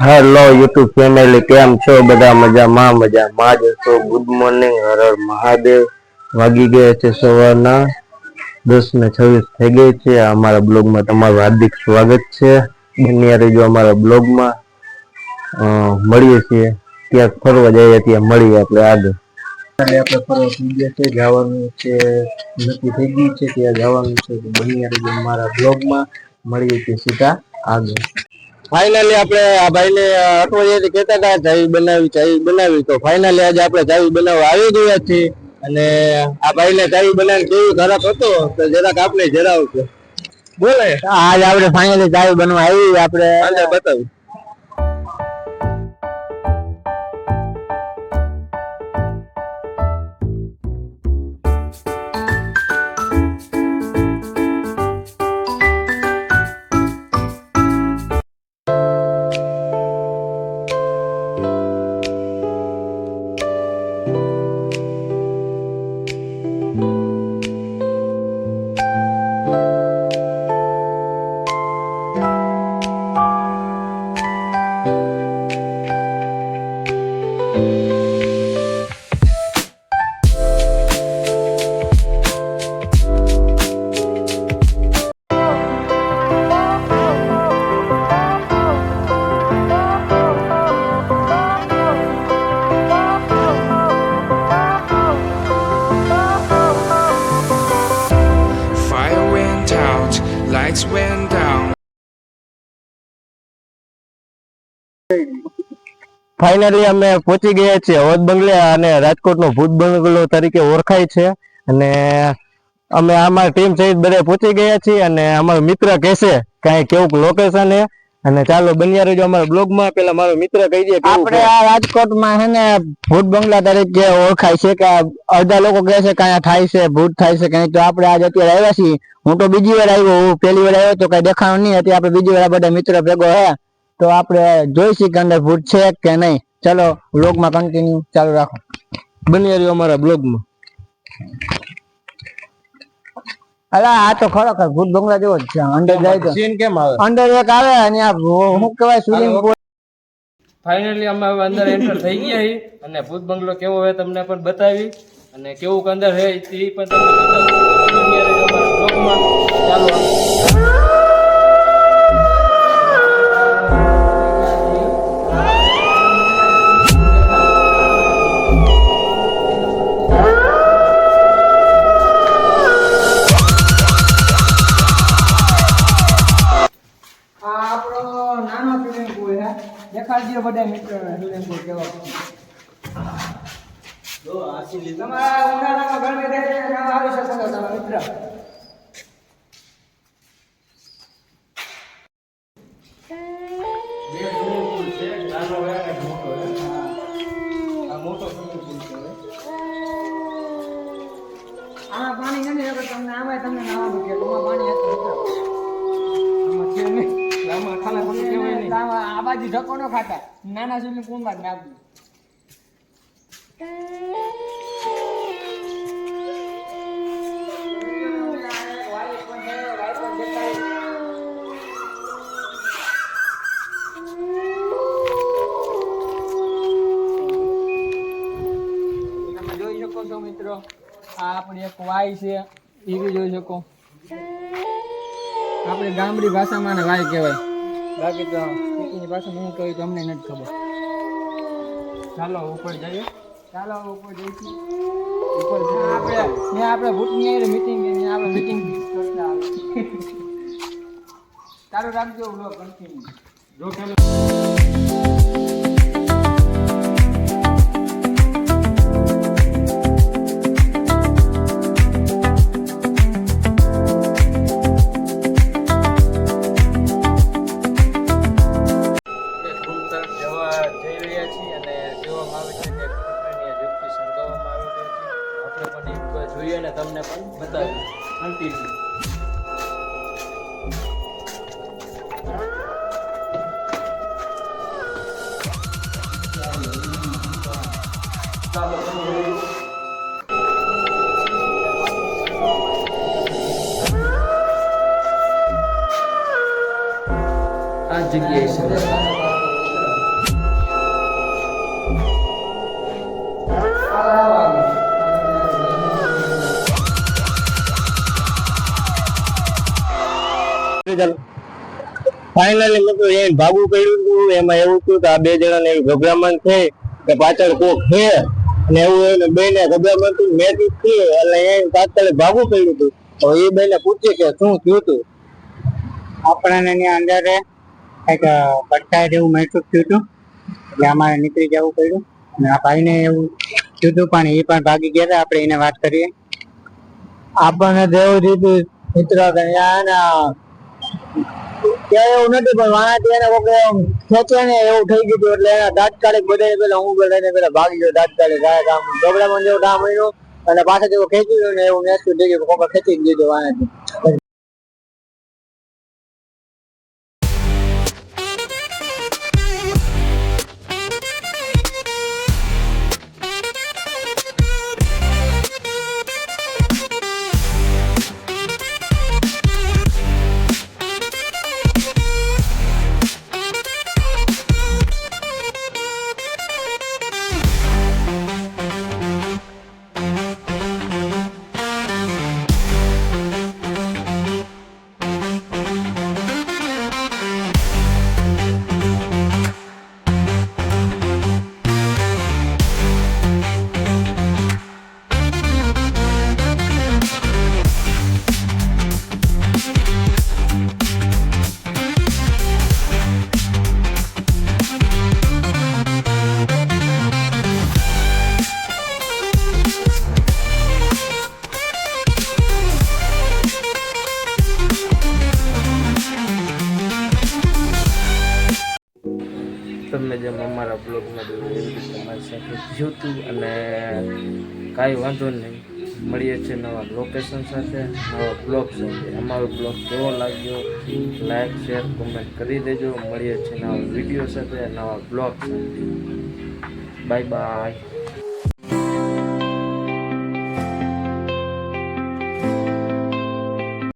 Hello YouTube family, કેમ છો બધા? મજામાં જ છો? Good morning, Har Har Mahadev. વાગી ગયા છે સવારના 10:26 થઈ ગઈ છે. અમારા બ્લોગમાં તમારું હાર્દિક સ્વાગત છે. બન્યા રહેજો અમારા બ્લોગમાં. મળીએ છીએ ક્યાંક ફરવા જઈએ, ત્યાં મળીએ આપણે આગળ. આપણે ફરવા જવાનું છે, નક્કી થઈ ગઈ છે ત્યાં જવાનું છે. બન્યા રહેજો અમારા બ્લોગમાં. મળીએ છીએ સીધા આગળ. ફાઇનલી આપણે આ ભાઈને અઠવાડિયાથી કહેતા હતા ચાવી બનાવી, તો ફાઇનલી આજે આપણે ચાવી બનાવવા આવી ગયા છીએ. અને આ ભાઈને ચાવી બનાવીને કેવું ખરાબ હતો તો જરાક આપણે જણાવજો. બોલે આજ આપણે ફાઇનલી ચાવી બનવા આવી, આપણે બતાવી. Lights went down. ફાઇનલી અમે પહોંચી ગયા છીએ હવદ બંગલે, અને રાજકોટનો ભૂત બંગલો તરીકે ઓળખાય છે. અને અમે અમારી ટીમ સહિત બધા પહોંચી ગયા છીએ. અને અમારો મિત્ર કહેશે કાંઈ કેવું લોકેશન છે. અને ચાલો બન્યા રહેજો અમારા બ્લોગમાં. પેલા મારો મિત્ર કહી દે આપણે આ રાજકોટમાં છે ને ભૂત બંગલા તરીકે ઓળખાય છે. કે અડધા લોકો કહે છે કે અહીંયા થાય છે ભૂત થાય છે કંઈક. તો આપણે આજ અત્યારે આવ્યા છીએ. હું તો બીજી વાર આવ્યો, હું પહેલી વાર આવ્યો તો કઈ દેખાણું નહીં હતી. આપણે બીજી વાર બધા મિત્ર ભેગો હે, તો આપણે જોઈશી કે અંદર ભૂત છે કે નહીં. ચાલો બ્લોગમાં કન્ટિન્યુ ચાલુ રાખો. બન્યા રહ્યો અમારા બ્લોગમાં. અલા આ તો ખરેખર ભૂત બંગલા જેવો જ છે. અંદર જાય તો સીન કેમ આવે? અંદર એક આવે અને આ શું કહેવાય સ્વિમિંગ પૂલ. ફાઇનલી અમે હવે અંદર એન્ટર થઈ ગયા છીએ, અને ભૂત બંગલો કેવો હોય તમને પણ બતાવી, અને કેવું અંદર છે તે પણ તમને બતાવી. બ્લોગમાં ચાલો. દેખાડજો બધા મિત્રો સ્વિમિંગ પૂલ કેવો તમારા ઉનાળામાં ગરમી થાય છે, આવી શકો છો તમારા મિત્ર. આમાં પાણી નથી હોતું તમને, આમાં તમને નાવાનું કે પાણી હતું મિત્રો. આમાં છે નહીં, આમાં ખાલા પાણી કેવાય નહીં. આ બાજુ ધક્કો ન ખાતા, નાના સ્વિમિંગ પૂલમાં જ નાખવું. તમે જોઈ શકો છો મિત્રો, આ આપણી એક વાય છે, એ બી જોઈ શકો. આપણે ગામડી ભાષામાં વાય કહેવાય, બાકી તો સિટીની ભાષામાં હું કહ્યું તો અમને નથી ખબર. ચાલો ઉપર જઈએ. ચાલો ઉપર જઈશું. ઉપર આપણે ભૂતની મીટિંગ આપણે મીટિંગ કરતા આવે. ચાલુ રાખજો બ્લોગ કન્ટિન્યુ. જો ચાલો જોઈએ ને તમને પણ બતાવીએ કન્ટિન્યુ. આ જગ્યાએ છે ફાઇનલી મિત્રો એ ભાગવું પડ્યું હતું. એમાં એવું થયું કે આ બે જણાને એવી ગભરામણ થઈ કે પાછળ કોક છે અને એવું એને બેને ગભરામણ થી મેચ થઈ એટલે એ તાત્કાલિક ભાગવું પડ્યું હતું. તો એ બેને પૂછ્યું કે શું થયું હતું. આપણને ત્યાં અંદર કંઈક પડકાર જેવું મહેસૂસ થયું હતું એટલે અમારે નીકળી જવું પડ્યું અને આ ભાઈને એવું થયું હતું પણ એ પણ ભાગી ગયા હતા. આપણે એને વાત કરીએ. આપણને તો એવું થયું હતું મિત્ર કે ત્યાં એવું નથી પણ વાણાથી એને ખેંચે ને એવું થઈ ગયું હતું એટલે એના તાત્કાલિક બધાને પેલા હું પેલા ભાગી ગયો તાત્કાલિક આમ ગબડામાં જેવું કામ આવ્યું અને પાછળ જેવું ખેંચી ગયું ને એવું મહેસૂસ થઈ ગયું કોક ખેંચી જ દીધું વાણાથી. તમને જેમ અમારા બ્લોગમાં જોયું એવી રીતે તમારી સાથે થયું હતું અને કાંઈ વાંધો નહીં. મળીએ છીએ નવા લોકેશન સાથે, નવા બ્લોગ સાથે. અમારો બ્લોગ કેવો લાગ્યો લાઈક શેર કોમેન્ટ કરી દેજો. મળીએ છીએ નવા વિડીયો સાથે, નવા બ્લોગ સાથે. Bye bye.